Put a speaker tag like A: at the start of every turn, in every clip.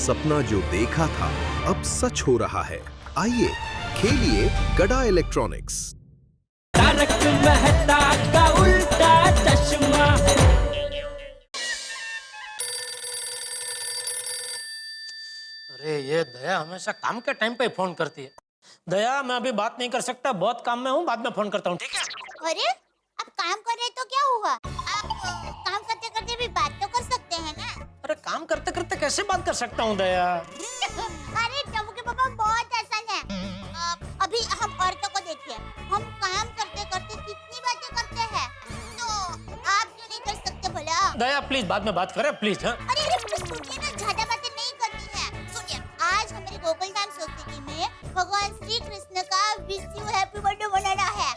A: सपना जो देखा था अब सच हो रहा है। आइए खेलिए गड़ा इलेक्ट्रॉनिक्स।
B: तारक मेहता का उल्टा चश्मा।
C: अरे ये दया हमेशा काम के टाइम पे फोन करती है। दया मैं अभी बात नहीं कर सकता, बहुत काम में हूँ, बाद में फोन करता हूँ, ठीक है?
D: अरे आप काम कर रहे तो क्या हुआ? आप काम करते करते भी बात तो कर सकते हैं ना।
C: अरे काम करते करते कैसे बात कर सकता हूँ दया?
D: अरे टबू के पापा बहुत आसान है। अभी हम औरतों को देखिए, हम काम करते करते कितनी बातें करते हैं, तो आप क्यों नहीं कर सकते भला?
C: दया प्लीज बाद में बात करें प्लीज। हाँ
D: अरे सुनिए ना, ज्यादा बातें नहीं करनी है। सुनिए, आज हमारे गोकुलधाम सोसाइटी में भगवान श्री कृष्ण का विश यू हैप्पी बर्थडे मनाना है,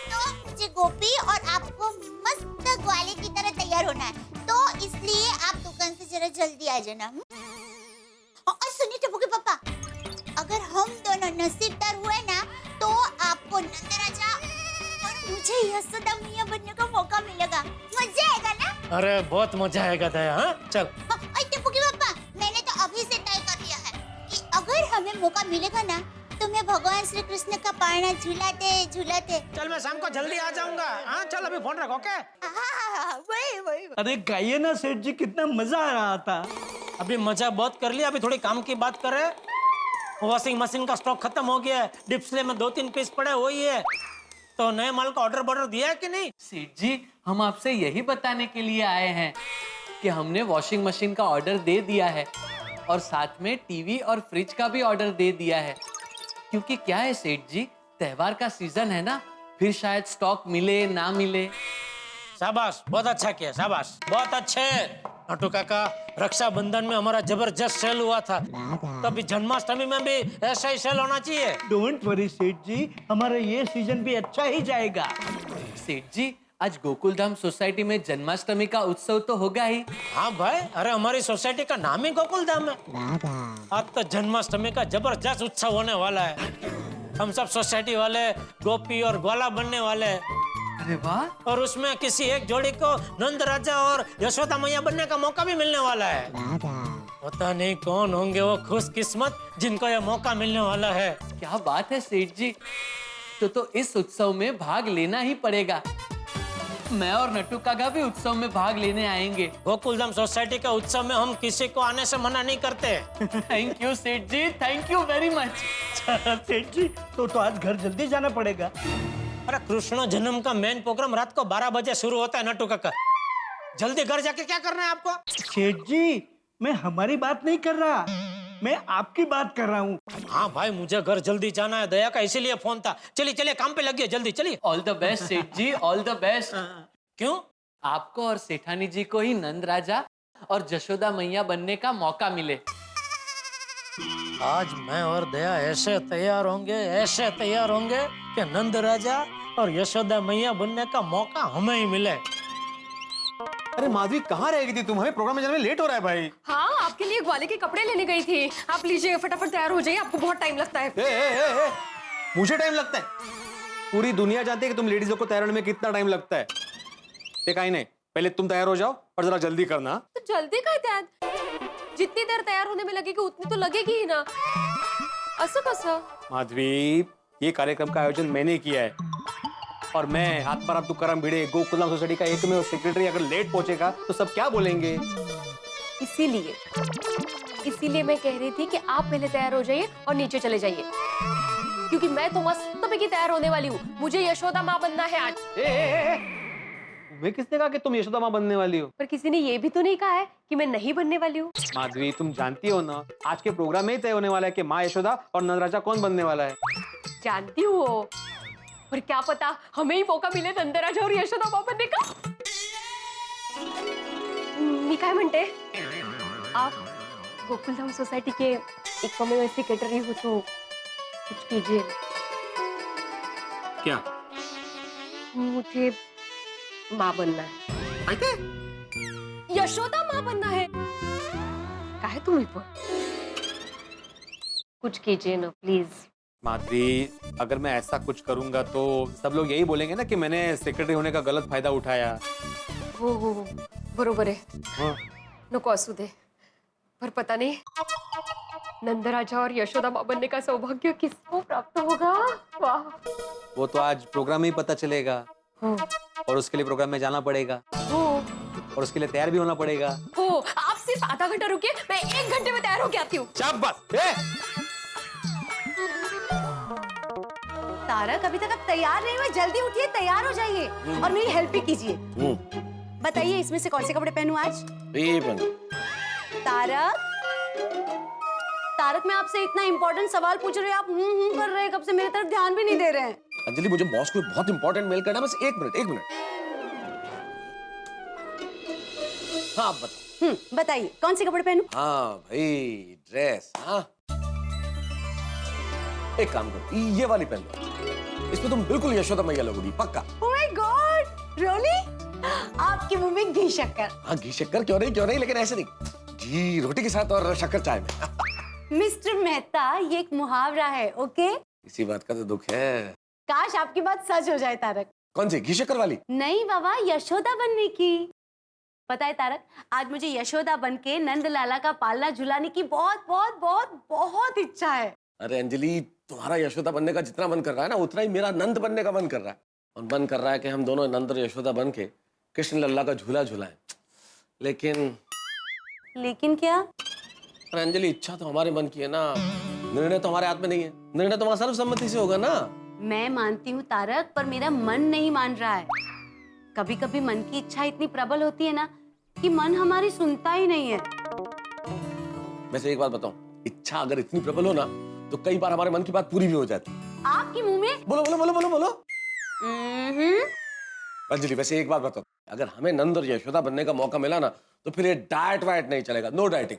D: तो मुझे गोपी और आपको मस्त ग्वाले की तरह तैयार होना है, तो इसलिए आप दुकान से जरा जल्दी आ जाना। और सुनिए टप्पू के पापा, अगर हम दोनों नसीबदार हुए ना, तो आपको नंदराजा और मुझे यशोदा मैया बनने का मौका मिलेगा। मजा आएगा ना?
C: अरे बहुत मजा आएगा दया। हाँ चल।
D: टप्पू के पापा, मैंने तो अभी से तय कर लिया है कि अगर हमें मौका मिलेगा ना, तो मैं भगवान श्री कृष्ण का पारना झूलाते झूलाते।
C: चल मैं शाम को जल्दी आ जाऊंगा। हाँ चल अभी फोन रखो। ओके
D: वही।
B: अरे गाइए ना सेठ जी, कितना मजा आ रहा था।
C: अभी मजा बहुत कर लिया, अभी थोड़ी काम की बात कर रहे हैं। वॉशिंग मशीन का स्टॉक खत्म हो गया है, डिस्प्ले में 2-3 पीस पड़े वही है, तो नए माल का ऑर्डर दिया है कि नहीं?
E: सेठ जी, हम आपसे यही बताने के लिए आए हैं कि हमने वॉशिंग मशीन का ऑर्डर दे दिया है और साथ में टीवी और फ्रिज का भी ऑर्डर दे दिया है। क्योंकि क्या है सेठ जी, त्योहार का सीजन है ना, फिर शायद स्टॉक मिले ना मिले।
C: शाबाश, बहुत अच्छा किया, शाबाश, बहुत अच्छे। नटू काका, रक्षाबंधन में हमारा जबरदस्त सेल हुआ था, तो अभी जन्माष्टमी में भी ऐसा ही सेल होना चाहिए।
B: डोंट वरी सेठ जी, हमारा ये सीजन भी अच्छा ही जाएगा।
E: सेठ जी, आज गोकुलधाम सोसाइटी में जन्माष्टमी का उत्सव तो होगा ही।
C: हाँ भाई, अरे हमारी सोसाइटी का नाम ही गोकुलधाम है। आज तो जन्माष्टमी का जबरदस्त उत्सव होने वाला है। हम सब सोसाइटी वाले गोपी और ग्वाला बनने वाले हैं।
E: अरे वाह!
C: और उसमें किसी एक जोड़ी को नंद राजा और यशोदा मैया बनने का मौका भी मिलने वाला है। पता नहीं कौन होंगे वो खुशकिस्मत जिनको यह मौका मिलने वाला है।
E: क्या बात है सेठ जी, तो इस उत्सव में भाग लेना ही पड़ेगा। मैं और नट्टू काका भी उत्सव में भाग लेने आएंगे।
C: गोकुलधाम सोसाइटी के उत्सव में हम किसी को आने से मना नहीं करते।
E: थैंक यू सेठ जी, थैंक यू वेरी मच।
B: सेठ जी, तो आज घर जल्दी जाना पड़ेगा।
C: अरे कृष्ण जन्म का मेन प्रोग्राम रात को 12 बजे शुरू होता है नट्टू काका। जल्दी घर जाके क्या करना है आपको?
B: सेठ जी, मैं हमारी बात नहीं कर रहा, मैं आपकी बात कर रहा हूँ।
C: हाँ भाई, मुझे घर जल्दी जाना है, दया का इसीलिए फोन था। चलिए चलिए, काम पे लगिए, जल्दी चलिए।
E: ऑल द बेस्ट सेठ जी, ऑल द बेस्ट।
C: क्यों?
E: आपको और सेठानी जी को ही नंद राजा और जशोदा मैया बनने का मौका मिले।
C: आज मैं और दया ऐसे तैयार होंगे कि नंद राजा और यशोदा मैया बनने का मौका हमें ही मिले।
F: अरे माधवी, कहाँ रह गई थी तुम? हमें प्रोग्राम में जाने में लेट हो रहा है भाई।
G: हाँ, आपके लिए ग्वाले के कपड़े लेने गई थी। आप लीजिए, फटाफट तैयार हो जाइए, आपको बहुत टाइम लगता है।
F: ए, मुझे टाइम लगता है? पूरी दुनिया जानती है कि तुम लेडीजों को तैयार होने में कितना टाइम लगता है। देखा नहीं, पहले तुम तैयार हो जाओ और जरा जल्दी करना।
G: तो जल्दी का तैयार, जितनी देर तैयार होने में लगेगी उतनी तो लगेगी ही ना। असं कसं?
F: माधवी, ये कार्यक्रम का आयोजन मैंने किया है और मैं हाथ पर अब करम भिड़े गोकुलधाम सोसाइटी का एकमेव सेक्रेटरी अगर लेट पहुंचेगा तो सब क्या बोलेंगे?
G: इसीलिए मैं कह रही थी कि आप पहले तैयार हो जाइए और नीचे चले जाइए, क्योंकि मैं तो मस्त पैकी तैयार होने वाली हूँ। मुझे यशोदा माँ बनना है आज।
F: मैं किसने कहा कि तुम यशोदा माँ बनने वाली हो?
G: पर किसी ने ये भी तो नहीं कहा है कि मैं नहीं बनने वाली हूँ।
F: माधवी, तुम जानती हो ना, आज के प्रोग्राम में ही तय होने वाला है कि माँ यशोदा और नंदराजा कौन बनने वाला है।
G: जानती हूँ, पर क्या पता हमें ही मौका मिले नंदराजा और यशोदा माँ बनने का। मी काय म्हणते, आप गोकुलधाम सोसाइटी के एकमेव सेक्रेटरी हो तो कुछ कीजिए।
F: क्या?
G: मुझे माँ बनना है। यशोदा माँ बनना है। काहे तुम्ही पण? कुछ कीजिए ना प्लीज।
F: माधवी, अगर मैं ऐसा कुछ करूंगा तो सब लोग यही बोलेंगे ना कि मैंने सेक्रेटरी होने का गलत फायदा उठाया।
G: हो बरोबर आहे।
F: हाँ।
G: नको असू दे, पर पता नहीं नंद राजा और यशोदा माँ बनने का सौभाग्य किसको प्राप्त होगा। वाह।
F: वो तो आज प्रोग्राम में ही पता चलेगा,
G: हो
F: और उसके लिए प्रोग्राम में जाना पड़ेगा,
G: हो
F: और उसके लिए तैयार भी होना पड़ेगा।
G: हो आप सिर्फ आधा घंटा रुकिए, मैं 1 घंटे में तैयार होके आती हूँ।
H: तारक, अभी तक आप तैयार नहीं हुए, जल्दी उठिए, तैयार हो जाइए और मेरी हेल्प भी कीजिए। बताइए इसमें से कौन से कपड़े पहनूं आज? तारक, तारक, मैं आपसे इतना इंपॉर्टेंट सवाल पूछ रही हूँ, आप कर रहे हैं, कब से मेरी तरफ ध्यान भी नहीं दे रहे हैं।
I: अंजलि, मुझे बॉस को बहुत इंपॉर्टेंट मेल करना, बस 1 मिनट। हाँ, आप बताओ।
H: बताइए कौन से कपड़े पहनूं?
I: हाँ भाई, ड्रेस। हाँ, एक काम करो, ये वाली पहन लो, इसमें तुम बिल्कुल यशोदा मैया लगोगी, पक्का।
H: Oh my God, really? आपके मुंह में घी शक्कर।
I: हाँ, घी शक्कर क्यों नहीं, लेकिन ऐसे नहीं, घी रोटी के साथ और शक्कर चाय में।
H: मिस्टर मेहता, ये एक मुहावरा है, ओके?
I: इसी बात का तो दुख है।
H: काश आपकी बात सच हो जाए तारक।
I: कौन सी, घी शक्कर वाली?
H: नहीं बाबा, यशोदा बनने की। पता है तारक, आज मुझे यशोदा बनके नंद लाला का पालना झुलाने की बहुत बहुत बहुत बहुत इच्छा है।
I: अरे अंजलि, तुम्हारा यशोदा बनने का जितना मन कर रहा है ना, उतना ही मेरा नंद बनने का मन कर रहा है। और मन कर रहा है कि हम दोनों नंद और यशोदा बन के कृष्ण लल्ला का झूला झुलाएं। लेकिन
H: क्या?
I: अरे अंजलि, इच्छा तो हमारे मन की है ना, निर्णय तो हमारे हाथ में नहीं है। निर्णय तो हमारा सर्वसम्मति से होगा ना।
H: मैं मानती हूँ तारक, पर मेरा मन नहीं मान रहा है। कभी कभी मन की इच्छा इतनी प्रबल होती है ना कि मन हमारी सुनता ही नहीं है।
I: वैसे एक बात बताऊं, इच्छा अगर इतनी प्रबल हो ना तो कई बार हमारे मन की बात पूरी भी हो जाती है।
H: आपके मुंह में?
I: बोलो बोलो बोलो बोलो बोलो। अंजलि, वैसे एक बात बताओ, अगर हमें नंद और यशोदा बनने का मौका मिला ना तो फिर ये डाइट वाइट नहीं चलेगा, नो डाइटिंग।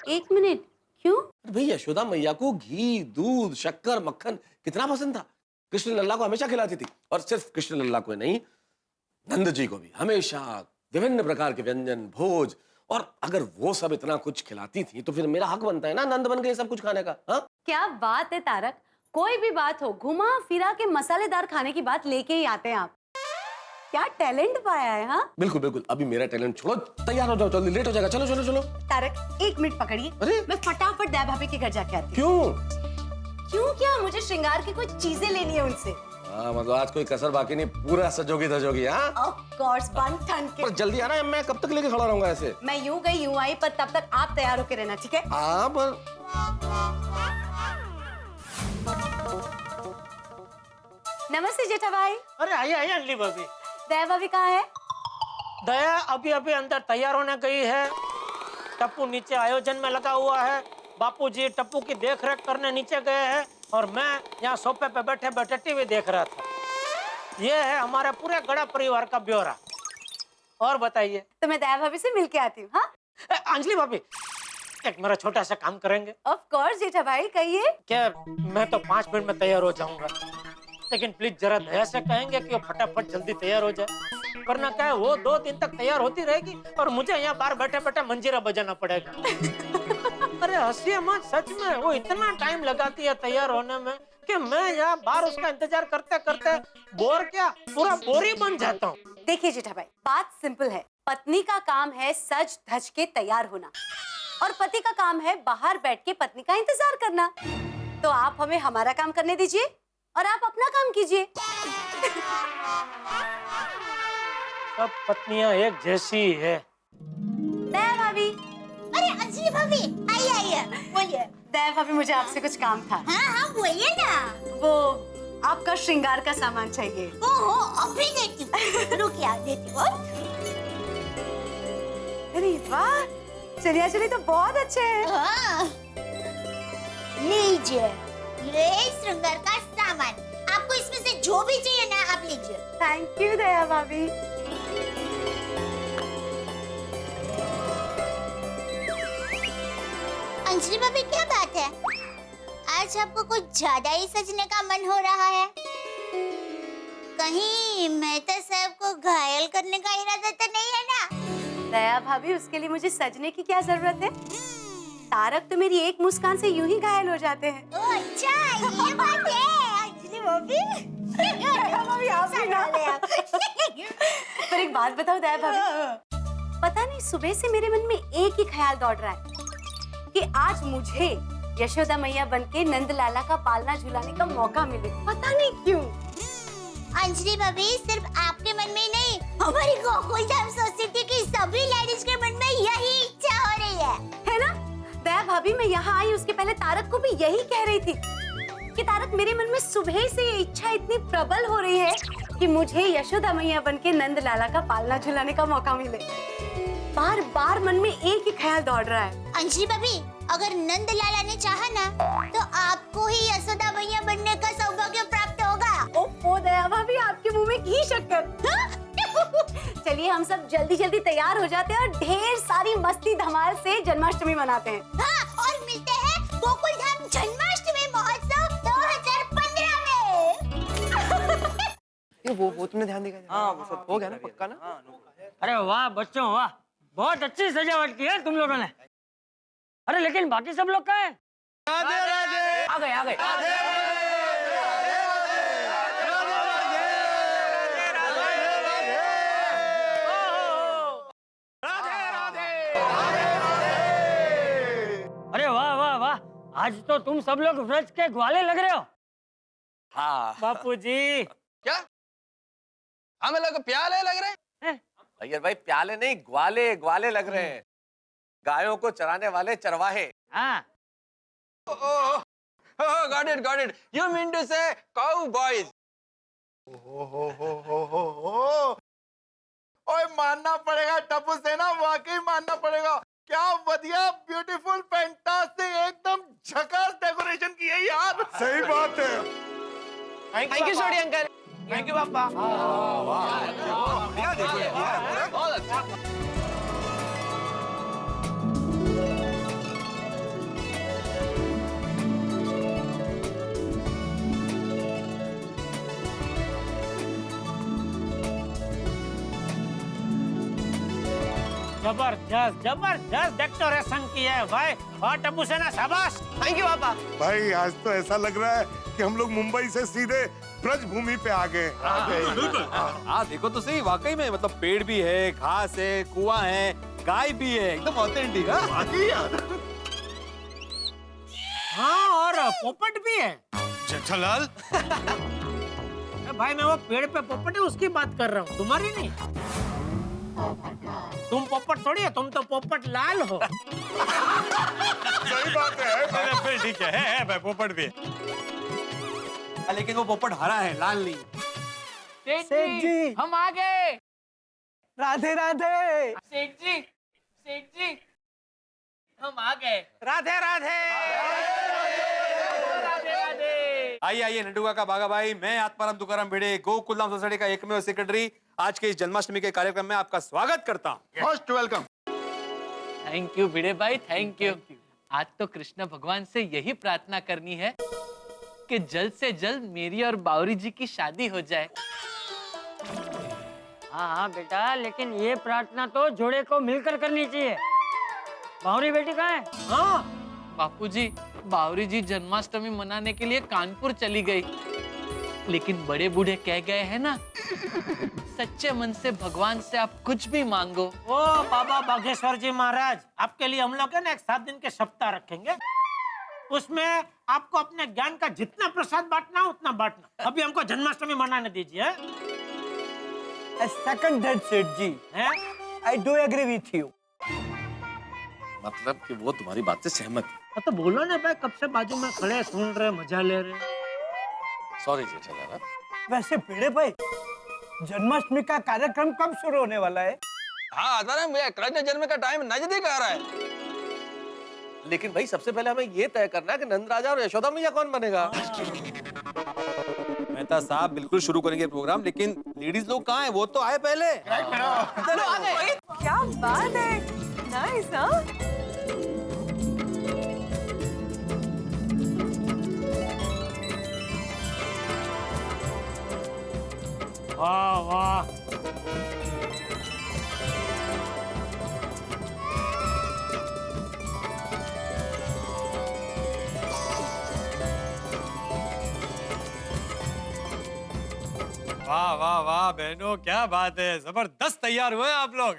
H: 1 मिनट, क्यों?
I: भाई, यशोदा मैया को घी, दूध, शक्कर, मक्खन कितना पसंद था। कृष्ण लल्ला को हमेशा खिलाती थी, और सिर्फ कृष्ण लल्ला को नहीं, नंद जी को भी हमेशा विभिन्न प्रकार के व्यंजन, भोज। और अगर वो सब इतना कुछ खिलाती थी तो फिर मेरा हक बनता है ना नंद बन के सब कुछ खाने का। हाँ,
H: क्या बात है तारक, कोई भी बात हो, घुमा फिरा के मसालेदार खाने की बात लेके ही आते हैं आप। क्या टैलेंट पाया है। हाँ,
I: बिल्कुल बिल्कुल। अभी मेरा टैलेंट छोड़ो, तैयार हो जाओ, जल्दी लेट हो जाएगा। चलो चलो चलो।
H: तारक 1 मिनट पकड़िए,
I: अरे,
H: मैं फटाफट दया भाभी के घर जाके आती हूँ।
I: क्यों?
H: क्या? मुझे श्रृंगार की कुछ चीजें लेनी है उनसे।
I: हाँ, मतलब आज कोई कसर बाकी नहीं, पूरा सजोगी धजोगी। हाँ,
H: ऑफ कोर्स, बन ठन के।
I: पर जल्दी आना, मैं कब तक लेके खड़ा रहूंगा ऐसे?
H: मैं यूं गई यूं आई, पर तब तक आप तैयार होके रहना, ठीक है?
I: हाँ, पर
H: नमस्ते जेठा भाई।
C: अरे आइए आइए अंजलि भाभी।
H: दया भाभी कहाँ है?
C: दया अभी अभी अंदर तैयार होने गई है। टप्पू नीचे आयोजन में लगा हुआ है। बापूजी टप्पू की देखरेख करने नीचे गए हैं और मैं यहाँ सोफे पे बैठे बैठे टीवी देख रहा था। ये है हमारे पूरे गड़ा परिवार का ब्यौरा। और बताइए।
H: तो मैं दया भाभी से मिलके आती हूँ। हाँ
C: अंजलि भाभी, एक मेरा छोटा सा काम करेंगे?
H: ऑफ कोर्स जेठा भाई, कहिए।
C: क्या मैं तो 5 मिनट में तैयार हो जाऊंगा, लेकिन प्लीज जरा दया से कहेंगे कि वो फटाफट जल्दी तैयार हो जाए। वरना क्या है, वो 2 दिन तक तैयार होती रहेगी और मुझे यहाँ बाहर बैठे बैठे मंजीरा बजाना पड़ेगा। अरे हंसिए मत, सच में वो इतना टाइम लगाती है तैयार होने में कि मैं यहाँ बाहर उसका इंतजार करते करते बोर क्या पूरा बोरी बन जाता हूँ।
H: देखिए जेठा भाई, बात सिंपल है। पत्नी का काम है सज धज के तैयार होना, और पति का काम है बाहर बैठ के पत्नी का इंतजार करना। तो आप हमें हमारा काम करने दीजिए और आप अपना काम कीजिए।
C: सब पत्नियां एक जैसी है।
H: दया भाभी।
D: अरे अंजलि भाभी, आइए आइए, बोलिए।
H: दया भाभी, मुझे आपसे कुछ काम था।
D: हाँ हाँ बोलिए ना।
H: वो आपका श्रृंगार का सामान चाहिए।
D: ओहो, अभी देती हूँ। रुकिए, देती हूँ।
H: अरे वाह, चलिए चलिए, तो बहुत अच्छे हैं।
D: हाँ। लीजिए, ये श्रृंगार का सामान। आपको इसमें से जो भी चाहिए ना, आप लीजिए।
H: थैंक यू दया भाभी।
D: अंजलि भाभी, क्या बात है? आज आपको कुछ ज्यादा ही सजने का मन हो रहा है। कहीं मेहता साहब को घायल करने का इरादा तो नहीं है ना?
H: दया भाभी, उसके लिए मुझे सजने की क्या जरूरत है? तारक तो मेरी एक मुस्कान से यूं ही घायल हो जाते हैं।
D: ओह अच्छा, ये बात है। अंजलि भाभी,
H: भाभी आप भी ना ले आप। पर एक बात बताओ दया भाभी, पता नहीं सुबह से मेरे मन में एक ही ख्याल दौड़ रहा है कि आज मुझे यशोदा मैया बनके नंद लाला का पालना झुलाने का मौका मिले। पता नहीं क्यों।
D: अंजलि भाभी, सिर्फ आपके मन में ही नहीं, हमारी गोकुलधाम सोसाइटी की सभी लेडीज के मन में यही इच्छा हो रही है
H: ना? दया भाभी, मैं यहाँ आई उसके पहले तारक को भी यही कह रही थी कि तारक, मेरे मन में सुबह से ये इच्छा इतनी प्रबल हो रही है कि मुझे यशोदा मैया बनके नंद लाला का पालना झुलाने का मौका मिले। बार बार मन में एक ही ख्याल दौड़ रहा है।
D: अंजलि भाभी, अगर नंद लाला ने चाहा ना तो आपको ही यशोदा मैया बनने का सौभाग्य प्राप्त होगा।
H: ओ दया भाभी, आपके मुंह में घी शक्कर। चलिए हम सब जल्दी जल्दी तैयार हो जाते हैं और ढेर सारी मस्ती धमाल से जन्माष्टमी मनाते हैं।
D: हाँ, और मिलते हैं गोकुलधाम जन्माष्टमी महोत्सव 2015 में।
J: ये वो तुमने ध्यान देगा? हाँ, वो सब हो गया ना, पक्का ना?
K: अरे वाह बच्चों वाह, बहुत अच्छी सजावट की है तुम लोगों ने। अरे लेकिन बाकी सब लोग कहाँ हैं?
J: राधे राधे।
K: आ गए आ गए। अरे वाह वाह वाह, आज तो तुम सब लोग व्रज के ग्वाले लग रहे हो।
J: हाँ
K: बापूजी।
J: क्या हमें लोग प्याले लग रहे हैं? भैया भाई, प्याले नहीं, ग्वाले ग्वाले लग रहे हैं। गायों को चराने वाले चरवाहे।
K: हाँ।
J: Got it. You mean to say cowboys?
B: ओए, मानना पड़ेगा टप्पू सेना, वाकई मानना पड़ेगा। क्या बढ़िया, ब्यूटीफुल, फैंटास्टिक, एकदम झकास डेकोरेशन की है यार।
L: सही बात है।
J: थैंक यू छोटी अंकल।
L: थैंक यू पापा।
J: बहुत अच्छा।
C: जबरदस्त जबरदस्त डेकोरेशन की है भाई। और टप्पू सेना शाबाश।
J: थैंक यू पापा।
L: भाई आज तो ऐसा लग रहा है कि हम लोग मुंबई से सीधे ब्रज भूमि पे आ गए।
F: हाँ देखो तो सही, वाकई में मतलब पेड़ भी है, घास है, कुआं है, गाय भी है, एकदम ऑथेंटिक।
C: हाँ, और पोपट भी है।
L: जेठालाल,
C: भाई मैं वो पेड़ पे पोपट है उसकी बात कर रहा हूँ, तुम्हारी नहीं। तुम पोपट थोड़ी है, तुम तो पोपट लाल हो।
L: सही बात है।
F: फिर ठीक है भाई, पोपट भी है, लेकिन वो पोपट हरा है, लाल नहीं।
B: सेठ जी,
E: हम आ गए।
B: राधे राधे।
E: सेठ जी हम आ गए।
C: राधे राधे।
F: आइए आइए नड्डू का बागा भाई, मैं आत्माराम तुकाराम भिड़े, गोकुलधाम सोसाइटी का एकमेव सेक्रेटरी, आज के इस जन्माष्टमी के कार्यक्रम में आपका स्वागत करता हूँ।
L: Most welcome.
E: थैंक यू भिड़े भाई, थैंक यू। आज तो कृष्ण भगवान से यही प्रार्थना करनी है कि जल्द से जल्द मेरी और बावरी जी की शादी हो जाए।
K: हाँ बेटा, लेकिन ये प्रार्थना तो जोड़े को मिलकर करनी चाहिए। बावरी बेटी कहाँ है?
C: हाँ
E: बापूजी, बावरी जी जन्माष्टमी मनाने के लिए कानपुर चली गई, लेकिन बड़े बूढ़े कह गए हैं ना, सच्चे मन से भगवान से आप कुछ भी मांगो।
C: ओ बाबा बागेश्वर जी महाराज, आपके लिए हम लोग है ना एक 7 दिन के सप्ताह रखेंगे। उसमें आपको अपने ज्ञान का जितना प्रसाद बांटना हो उतना बांटना। अभी हमको जन्माष्टमी मनाने दीजिए।
B: Second that Seth ji, I do agree with you.
I: मतलब कि वो तुम्हारी बात से सहमत है।
C: तो बोलो ना भाई, कब से बाजू में खड़े सुन रहे, मजा ले रहे।
I: सॉरी जेठालाल।
B: वैसे भिड़े भाई, जन्माष्टमी का कार्यक्रम कब शुरू होने वाला है?
J: हाँ आत्माराम, कृष्ण जन्म का टाइम नजदीक आ रहा है। लेकिन भाई सबसे पहले हमें ये तय करना है कि नंद राजा और यशोदा मैया कौन बनेगा।
F: मेहता साहब बिल्कुल शुरू करेंगे प्रोग्राम, लेकिन लेडीज लोग कहाँ हैं? वो तो आए पहले।
H: क्या बात है, नाइस।
C: वाह वाह।
F: वाह वाह वाह बहनों, क्या बात है, जबरदस्त तैयार हुए आप लोग।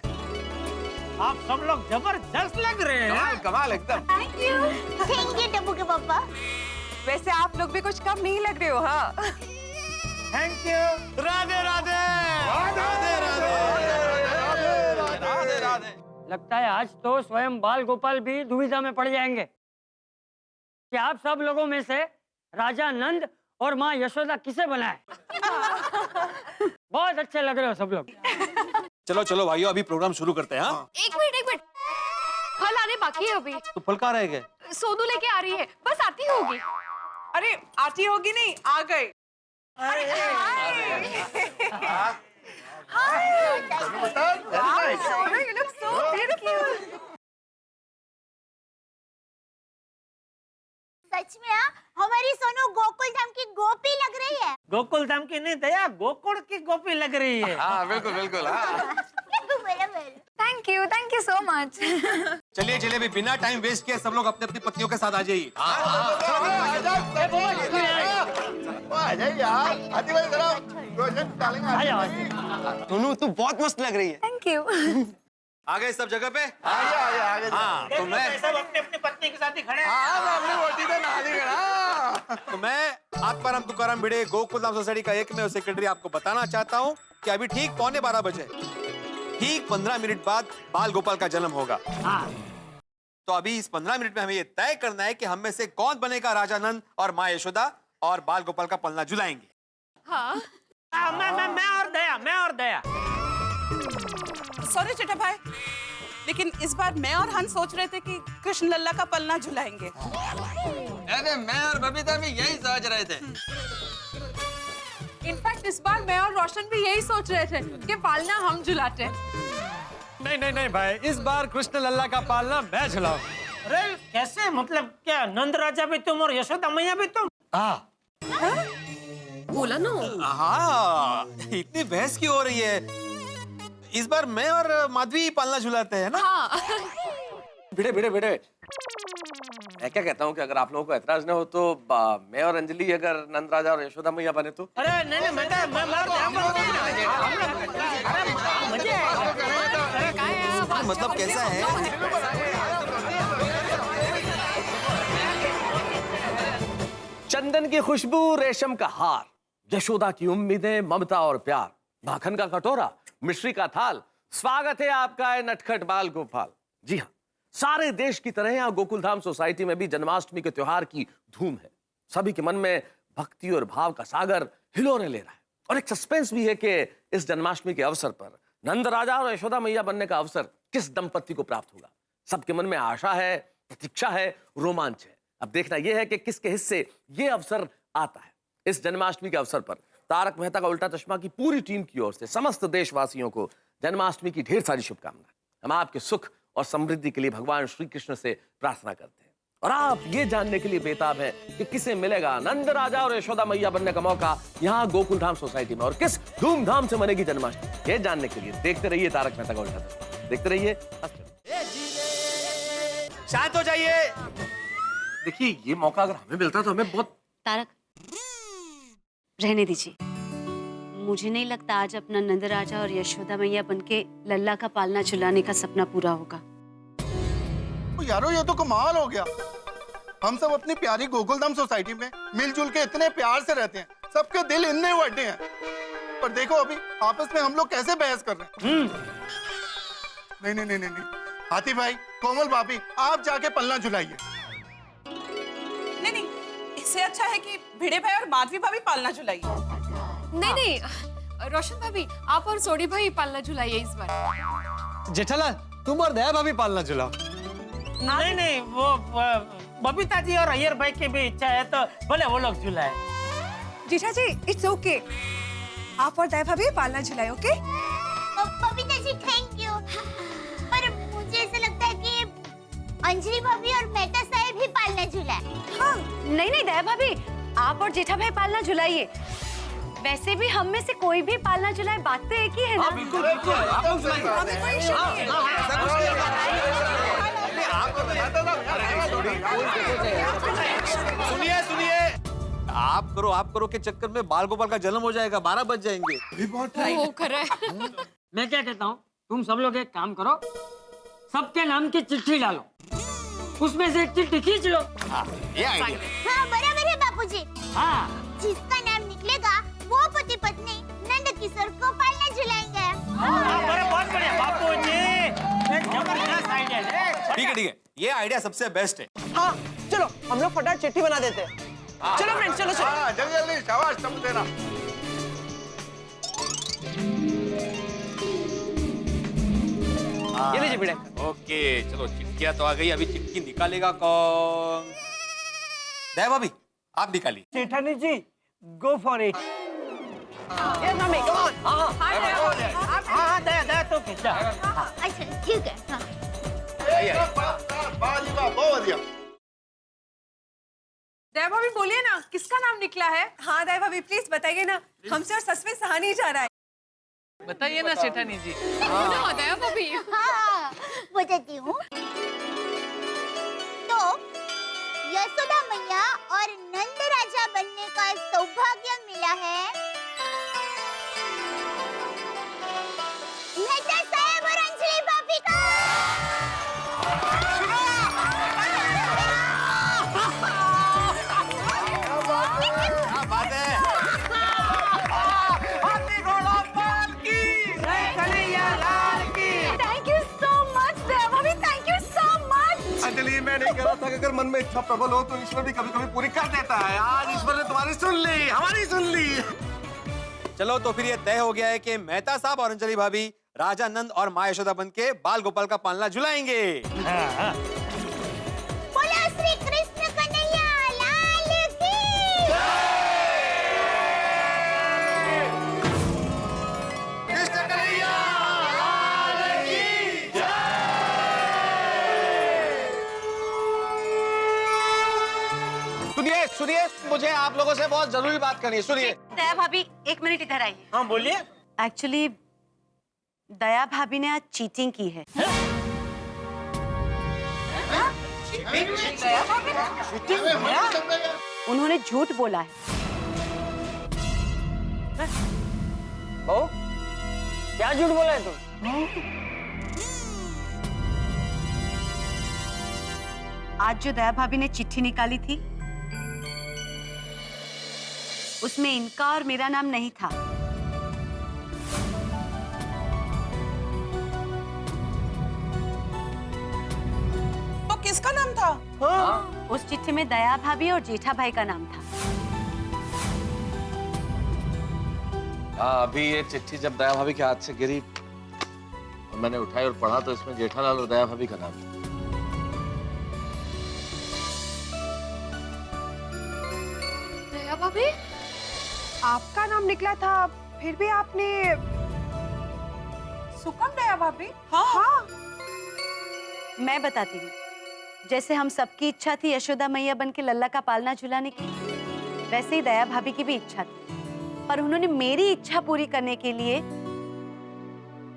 C: आप सब लोग जबरदस्त लग रहे हैं।
J: कमाल कमाल एकदम।
D: थैंक यू टप्पू के पापा।
M: वैसे आप लोग भी कुछ कम नहीं लग रहे हो। हाँ,
C: थैंक यू।
F: राधे राधे
J: राधे राधे।
K: लगता है आज तो स्वयं बाल गोपाल भी दुविधा में पड़ जाएंगे कि आप सब लोगों में से राजा नंद और माँ यशोदा किसे बनाए। बहुत अच्छे लग रहे हो सब लोग।
F: चलो चलो भाइयों, अभी प्रोग्राम शुरू करते हैं। हाँ,
G: एक मिनट फल आने बाकी है अभी।
F: तो फल कहाँ रह गए?
G: सोनू लेके आ रही है, बस आती होगी।
M: अरे आती होगी नहीं, आ गए।
D: सच में हमारी सोनू गोकुल धाम की गोपी लग रही है।
C: गोकुल धाम की नहीं दया, गोकुल की गोपी लग रही है।
J: हाँ बिल्कुल बिल्कुल। हाँ
M: थैंक यू सो मच।
F: चलिए चलिए, अभी बिना टाइम वेस्ट किए सब लोग अपनी अपनी पत्नियों के साथ आ जाइए।
B: आ जाइए यार। हाथी भाई जरा रोशन डालेंगे।
F: सोनू तू बहुत मस्त लग रही है।
M: Thank you.
F: आ गए सब जगह पे?
B: आगे
F: हाँ, तो मैं
C: सब अपनी अपनी पत्नी के साथ ही खड़े हैं।
B: अपनी वोटी तो ना दी ना।
F: तो मैं आत्माराम तुकाराम भिड़े गोकुलधाम सोसाइटी का एक में सेक्रेटरी आपको बताना चाहता हूँ कि अभी ठीक 11:15 बजे, ठीक 15 मिनट बाद बाल गोपाल का जन्म होगा। तो अभी इस 15 मिनट में हमें ये तय करना है कि हम में से कौन बनेगा राजा नंद और माँ यशोदा और बाल गोपाल का पलना झुलाएंगे।
G: हाँ,
C: मैं और दया।
M: सॉरी चिट्टा भाई, लेकिन इस बार मैं और हंस सोच रहे थे कि कृष्ण लल्ला का पलना झुलाएंगे।
J: अरे मैं और बबीता भी यही सोच रहे थे।
G: इनफैक्ट इस बार मैं और रोशन भी यही सोच रहे थे कि पालना हम झुलाते।
F: नहीं भाई, इस बार कृष्ण लल्ला का पालना मैं झुलाऊं।
C: अरे कैसे, मतलब क्या नंद राजा भी तुम और यशोदा मैया भी तुम?
G: बोला ना।
F: हाँ, इतनी बहस क्यों हो रही है? इस बार मैं और माधवी पालना झुलाते हैं ना?
G: हाँ।
J: भिड़े भिड़े भिड़े, मैं क्या कहता हूँ कि अगर आप लोगों को ऐतराज न हो तो मैं और अंजलि अगर नंद राजा और यशोदा मैया बने तो?
C: अरे नहीं
F: मतलब कैसा है?
J: चंदन की खुशबू, रेशम का हार, यशोदा की उम्मीदें, ममता और प्यार, माखन का कटोरा, मिश्री का थाल, स्वागत है आपका नटखट बाल गोपाल। जी हाँ, सारे देश की तरह यहाँ गोकुलधाम सोसाइटी में भी जन्माष्टमी के त्योहार की धूम है। सभी के मन में भक्ति और भाव का सागर हिलोरे ले रहा है और एक सस्पेंस भी है कि इस जन्माष्टमी के अवसर पर नंद राजा और यशोदा मैया बनने का अवसर किस दंपत्ति को प्राप्त होगा। सबके मन में आशा है, प्रतीक्षा है, रोमांच है। अब देखना यह है कि किसके हिस्से ये अवसर आता है। इस जन्माष्टमी के अवसर पर तारक मेहता का उल्टा चश्मा की पूरी टीम की ओर से समस्त देशवासियों को जन्माष्टमी की ढेर सारी शुभकामनाएं। हम आपके सुख और समृद्धि के लिए भगवान श्री कृष्ण से प्रार्थना करते हैं और आप ये जानने के लिए बेताब हैं कि किसे मिलेगा नंद राजा और यशोदा मैया बनने का मौका यहाँ गोकुलधाम सोसाइटी में और किस धूमधाम से मनेगी जन्माष्टमी। ये जानने के लिए देखते रहिए तारक मेहता का उल्टा चश्मा। देखते रहिए।
F: शांत हो जाइए।
J: देखिए, ये मौका अगर हमें मिलता तो हमें बहुत।
H: तारक, रहने दीजिए। मुझे नहीं लगता आज अपना नंद राजा और यशोदा मैया बनके लल्ला का पालना झुलाने का सपना पूरा होगा।
B: यारो ये तो कमाल हो गया। हम सब अपनी प्यारी गोकुलधाम सोसाइटी में मिलजुल के इतने प्यार से रहते हैं, सबके दिल इतने बड़े हैं, पर देखो अभी आपस में हम लोग कैसे बहस कर रहे हैं। नहीं, हाथी भाई, कोमल भाभी, आप जाके पलना झुलाइए।
M: नहीं, इससे अच्छा है कि भिड़े भाई और माधवी भाभी पालना झुलाइए।
G: नहीं, रोशन भाभी आप और सोडी भाई पालना झुलाइए इस बार।
F: जेठालाल, तुम और दया भाभी पालना झुलाओ।
C: नहीं, वो बबीता जी और अय्यर भाई की भी इच्छा है तो भले वो लोग झुलाए।
M: जीठा जी, इट्स ओके। आप और दया भाभी पालना झुलाए, okay?
D: Babita ji thank you, पर मुझे ऐसा लगता है कि अंजलि भाभी और मेहता साहब भी पालना झुलाए।
H: हाँ, नहीं दया भाभी, आप और जेठा भाई पालना झुलाइए। वैसे भी हम में से कोई भी पालना झुलाए, बात तो एक ही है ना।
J: बिल्कुल
F: सुनिए, आप करो के चक्कर में बाल गोपाल का जन्म हो जाएगा, 12 बज जाएंगे।
G: वो कर रहा है।
K: मैं क्या कहता हूँ, तुम सब लोग एक काम करो, सबके नाम की चिट्ठी डालो, उसमें से एक चिट्ठी खींच लो।
F: ये आइडिया।
D: हाँ बराबर है बापूजी।
K: हाँ,
D: जिसका नाम निकलेगा वो पति पत्नी नंद किशोर को पालना झुलाएंगे।
C: बहुत बढ़िया बापूजी, जबरदस्त आइडिया है।
F: ठीक है, ये आइडिया सबसे बेस्ट है।
N: हाँ चलो हम लोग फटाफट चिट्ठी बना देते हैं। चलो फ्रेंड्स, चलो चलो।
B: हाँ जल्दी जल्दी, शाबाश, सब देना।
N: ये लीजिए भिड़े।
F: ओके, चलो चिट्ठियां तो आ गई, अभी चिट्ठी निकालेगा कौन? दया भाभी, आप निकालिए।
N: Sethani ji, go for it. Yes mummy, come on.
C: हाँ दया तो खींचा।
D: अच्छा ठीक है। हाँ।
B: वाह जी वाह, बहुत बढ़िया।
O: दया भाभी बोलिए ना, किसका नाम निकला है? हाँ दया भाभी प्लीज बताइए ना, हमसे और सच में सहा नहीं जा रहा है।
E: बताइए ना सेठानी जी।
G: दया भाभी।
D: हाँ बताती हूँ। तो यशोदा मैया और नंद राजा बनने का सौभाग्य मिला है मेहता साहब और अंजलि भाभी को।
F: क्या बात है?
O: थैंक यू सो मच दया भाभी, thank you so much.
F: Anjali, मैं नहीं कह रहा था कि अगर मन में इच्छा प्रबल हो तो ईश्वर भी कभी-कभी पूरी कर देता है। आज ईश्वर ने तुम्हारी सुन ली, हमारी सुन ली। चलो तो फिर ये तय हो गया है कि मेहता साहब और अंजलि भाभी राजा नंद और माँ यशोदा बन के बाल गोपाल का पालना झुलाएंगे।
D: बोलो श्री कृष्ण कन्हैया लाल की।
F: कृष्ण कन्हैया लाल की जय। सुनिए सुनिए, मुझे आप लोगों से बहुत जरूरी बात करनी है, सुनिए।
H: दया भाभी एक मिनट इधर आइए।
C: हाँ बोलिए।
H: एक्चुअली दया भाभी ने आज चीटिंग की है। उन्होंने झूठ बोला है।
K: ओ, क्या झूठ बोला है तुम?
H: आज जो दया भाभी ने चिट्ठी निकाली थी उसमें इनका और मेरा नाम नहीं था।
O: तो किसका नाम था?
H: हाँ? उस चिट्ठी में दया भाभी और जेठा भाई का नाम था।
J: अभी ये चिट्ठी जब दया भाभी के हाथ से गिरी और मैंने उठाई और पढ़ा तो इसमें जेठालाल और दया भाभी का नाम था।
G: दया भाभी,
O: आपका नाम निकला था, फिर भी आपने सुकम दया भाभी? हाँ।
H: मैं बताती हूँ। जैसे हम सबकी इच्छा थी यशोदा मैया बन के लल्ला का पालना झुलाने की, वैसे ही दया भाभी की भी इच्छा थी, पर उन्होंने मेरी इच्छा पूरी करने के लिए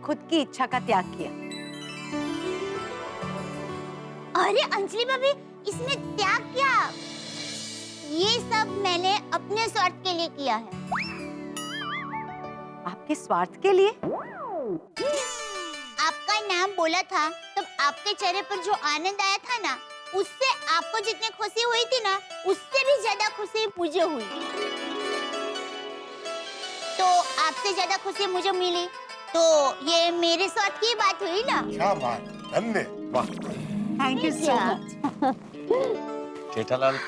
H: खुद की इच्छा का त्याग किया।
D: अरे अंजलि भाभी, इसमें त्याग क्या? ये सब मैंने अपने स्वार्थ के लिए किया है।
H: आपके स्वार्थ के लिए?
D: आपका नाम बोला था तब आपके चेहरे पर जो आनंद आया था ना, उससे आपको जितनी खुशी हुई थी ना, उससे भी ज्यादा खुशी मुझे हुई। तो आपसे ज्यादा खुशी मुझे मिली, तो ये मेरे स्वार्थ की बात हुई ना।
L: क्या बात, धन्य, वाह।
H: Thank you so much.
J: Jethalal,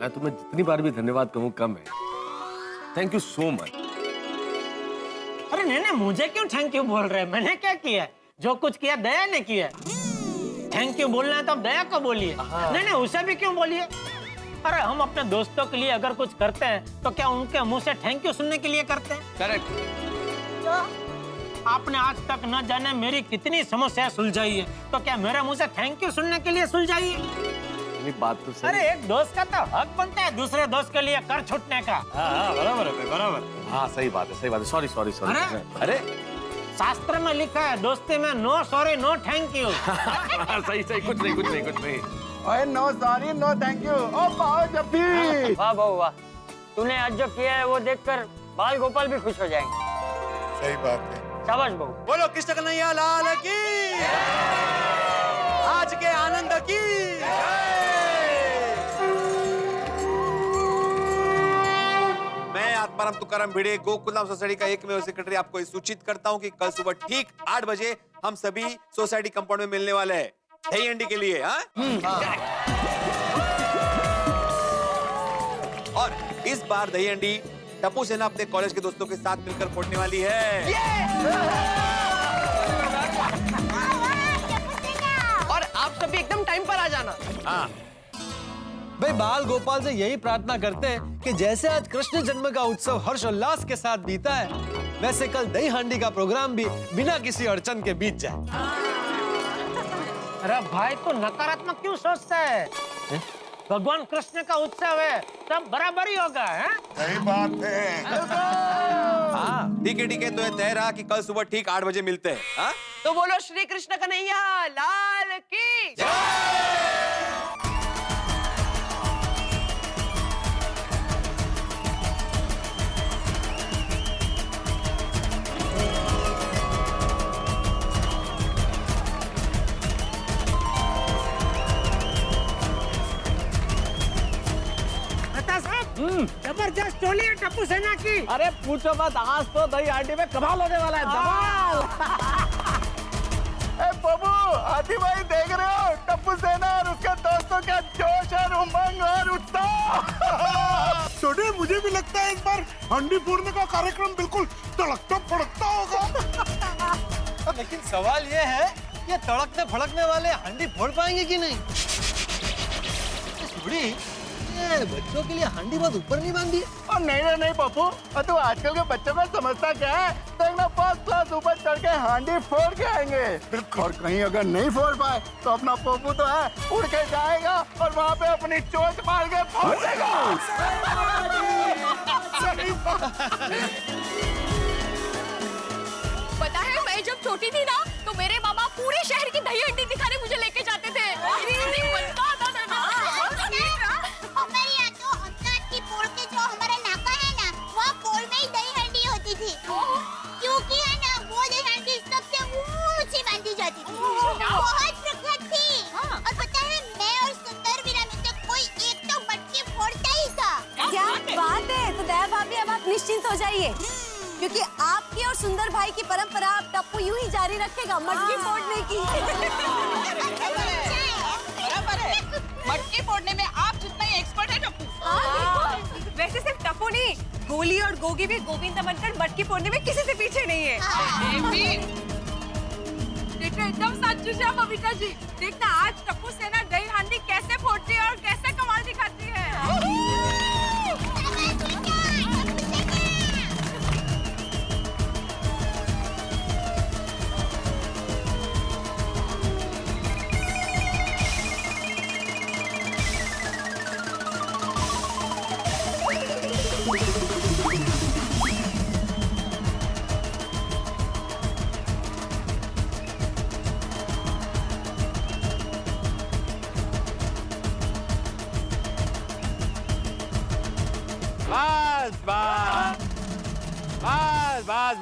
J: मैं तुम्हें जितनी बार भी धन्यवाद कहूँ कम है। Thank you so much.
C: अरे नहीं, मुझे क्यों थैंक यू बोल रहे हैं? मैंने क्या किया? जो कुछ किया दया ने किया। थैंक यू बोलना है तो दया को बोलिए। नहीं, उसे भी क्यों बोलिए? अरे हम अपने दोस्तों के लिए अगर कुछ करते हैं तो क्या उनके मुंह से थैंक यू सुनने के लिए करते हैं?
J: करेक्ट।
C: आपने आज तक न जाने मेरी कितनी समस्या सुलझाई है, तो क्या मेरे मुंह से थैंक यू सुनने के लिए सुलझाई है?
J: बात तो सही।
C: अरे एक दोस्त का तो हक बनता है दूसरे दोस्त के लिए कर छूटने का। बराबर है, बराबर।
J: हाँ सही बात है, सही बात है। Sorry sorry sorry. अरे
C: शास्त्र में लिखा है दोस्ती में no sorry no thank you.
J: सही सही, कुछ नहीं कुछ नहीं कुछ नहीं।
B: ओए no sorry no thank you. ओ पाओ जब भी।
K: वाह वाह वाह, तूने आज जो किया है वो देखकर बाल गोपाल भी खुश हो जाएंगे।
L: सही बात है।
K: शाबाश बहू।
F: बोलो कृष्ण कन्हैया लाल की, आज के आनंद की। मैं आत्माराम तुकाराम भिड़े गोकुलधाम सोसाइटी का एकमेव सेक्रेटरी आपको सूचित करता हूं कि कल सुबह ठीक 8 बजे हम सभी सोसाइटी कंपाउंड में मिलने वाले हैं दही हंडी के लिए। और इस बार दही हंडी टप्पू सेना अपने कॉलेज के दोस्तों के साथ मिलकर फोड़ने वाली है।
N: और आप सभी एकदम टाइम पर आ जाना।
F: हाँ
P: भाई बाल गोपाल से यही प्रार्थना करते हैं कि जैसे आज कृष्ण जन्म का उत्सव हर्षोल्लास के साथ बीता है, वैसे कल दही हांडी का प्रोग्राम भी बिना किसी अड़चन के बीत जाए।
C: अरे भाई तो नकारात्मक क्यों सोचता है? भगवान कृष्ण का उत्सव है, सब बराबर ही होगा।
L: सही बात है।
F: ठीक है तो ये तय रहा कि कल सुबह ठीक 8 बजे मिलते हैं। हाँ?
N: तो बोलो श्री कृष्ण कन्हैया लाल की जय।
C: जबरदस्त टोली है टप्पू सेना की।
P: अरे पूछो मत, आज तो दही हांडी में कमाल होने वाला है, धमाल।
B: बाबू हाथी भाई देख रहे हो टप्पू सेना और उसके दोस्तों का जोश और उमंग और उत्साह।
L: छोटे मुझे भी लगता है इस बार हंडी फोड़ने का कार्यक्रम बिल्कुल तड़कता फड़कता होगा।
P: लेकिन सवाल ये है कि तड़कने फड़कने वाले हांडी फोड़ पाएंगे कि नहीं? बच्चों के लिए हांडी बहुत ऊपर नहीं बांधी।
B: और नहीं पप्पू, और तू आजकल के बच्चों को समझता क्या है? देखना फर्स्ट क्लास ऊपर चढ़ के हांडी फोड़ के आएंगे। और कहीं अगर नहीं फोड़ पाए तो अपना पप्पू तो है उड़ के जाएगा और वहाँ पे अपनी चोंच मार के फोड़ देगा।
G: पता है मैं जब छोटी थी ना तो मेरे मामा पूरे शहर की दही हंडी दिखाने मुझे लेके जाते थे।
D: क्योंकि है ना वो दही हांडी सबसे ऊंची बांधी जाती थी, बहुत प्रख्यात थी। और पता है मैं और सुंदर वीरा में से कोई एक तो मटकी फोड़ता ही था।
H: क्या बात है? तो दया भाभी अब आप निश्चिंत हो जाइए, क्योंकि आपकी और सुंदर भाई की परंपरा अब टप्पू यूं ही जारी रखेगा मटकी फोड़ने की।
M: बराबर है, मटकी फोड़ने में आप जितना ही एक्सपर्ट है टप्पू।
O: वैसे सिर्फ टप्पू नहीं, गोली और गोगी भी गोविंदा बनकर मटकी फोड़ने में किसी से पीछे नहीं है।
M: देखो एकदम सच है बबीता जी। देखना आज टप्पू सेना दही हांडी कैसे फोड़ती है और कैसे कमाल दिखाती है।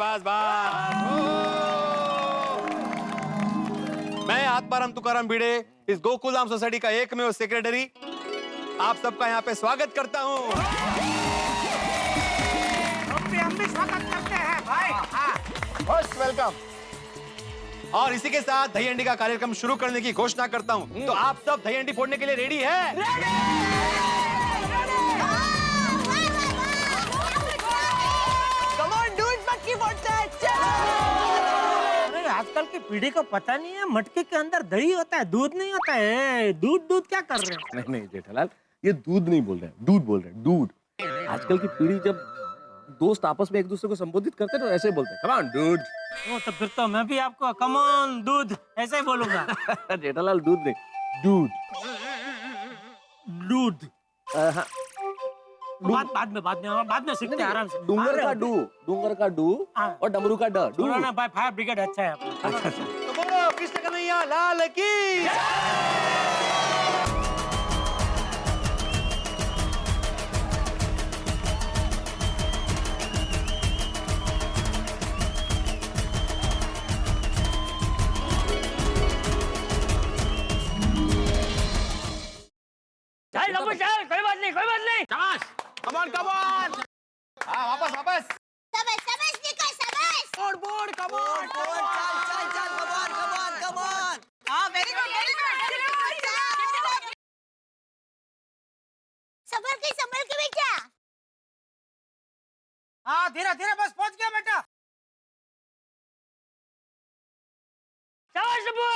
F: बस। मैं आत्माराम तुकाराम भिड़े इस गोकुलधाम सोसाइटी का एकमेव सेक्रेटरी आप सबका यहाँ पे स्वागत करता हूँ।
C: हम भी स्वागत करते हैं भाई।
B: Most welcome.
F: और इसी के साथ दही हंडी का कार्यक्रम शुरू करने की घोषणा करता हूँ। तो आप सब दही हंडी फोड़ने के लिए रेडी है?
C: आजकल की पीढ़ी को पता नहीं है मटके के अंदर दही होता है, दूध नहीं होता है। दूध क्या कर रहे हैं?
J: नहीं जेठालाल, ये दूध नहीं बोल रहे हैं, दूध बोल रहे हैं, दूध। आजकल की पीढ़ी जब दोस्त आपस में एक दूसरे को संबोधित करते हैं तो ऐसे बोलते हैं, कम ऑन दूध।
C: तो फिर तो मैं भी आपको कम ऑन दूध ऐसे ही बोलूंगा।
J: जेठालाल दूध नहीं, दूध।
C: दूध बाद में सीखते हैं आराम से।
J: डूंगर का डू और डमरू का ड।
C: डू ना भाई, फायर ब्रिगेड अच्छा है अपना।
F: तो बोलो कृष्ण कन्हैया लाल की।
K: टप्पू चल, कोई बात नहीं, कोई बात नहीं।
J: शाबाश, कमान कमान। हाँ वापस वापस।
D: शाबाश शाबाश निका शाबाश।
N: बोर्ड बोर्ड कमान चल चल चल कमान कमान कमान।
O: हाँ वेरी गुड वेरी गुड।
D: संभल के बेटा।
N: हाँ धीरे धीरे बस पहुंच गया बेटा।
K: शाबाश टप्पू।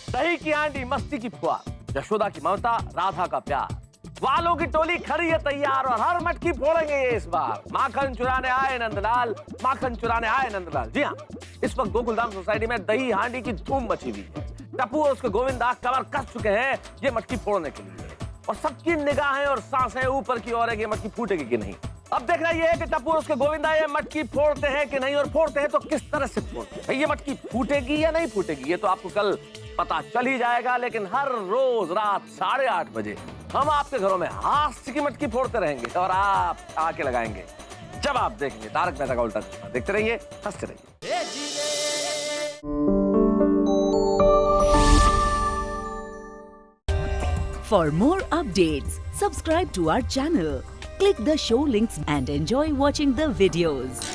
J: दही की आंटी, मस्ती की फुहार, यशोदा की ममता, राधा का प्यार, वालों की टोली खड़ी है तैयार और हर मटकी फोड़ेंगे ये इस बार। माखन चुराने आए नंदलाल, माखन चुराने आए नंदलाल। जी हाँ, इस वक्त गोकुलधाम सोसाइटी में दही हांडी की धूम मची हुई है। टप्पू और उसके गोविंदा कमर कस चुके हैं ये मटकी फोड़ने के लिए, और सबकी निगाहें और सांसें ऊपर की ओर है कि ये मटकी फूटेगी कि नहीं। अब देखना यह है कि टप्पू और उसके गोविंदा ये मटकी फोड़ते हैं कि नहीं, और फोड़ते हैं तो किस तरह से फोड़ते हैं। ये मटकी फूटेगी या नहीं फूटेगी ये तो आपको कल पता चल ही जाएगा, लेकिन हर रोज रात 8:30 बजे हम आपके घरों में हास्य की मटकी फोड़ते रहेंगे और आप आके लगाएंगे जब आप देखेंगे तारक मेहता का उल्टा चश्मा। देखते रहिए, हंसते रहिए।
Q: For more updates, subscribe to our channel, click the show links and enjoy watching the videos.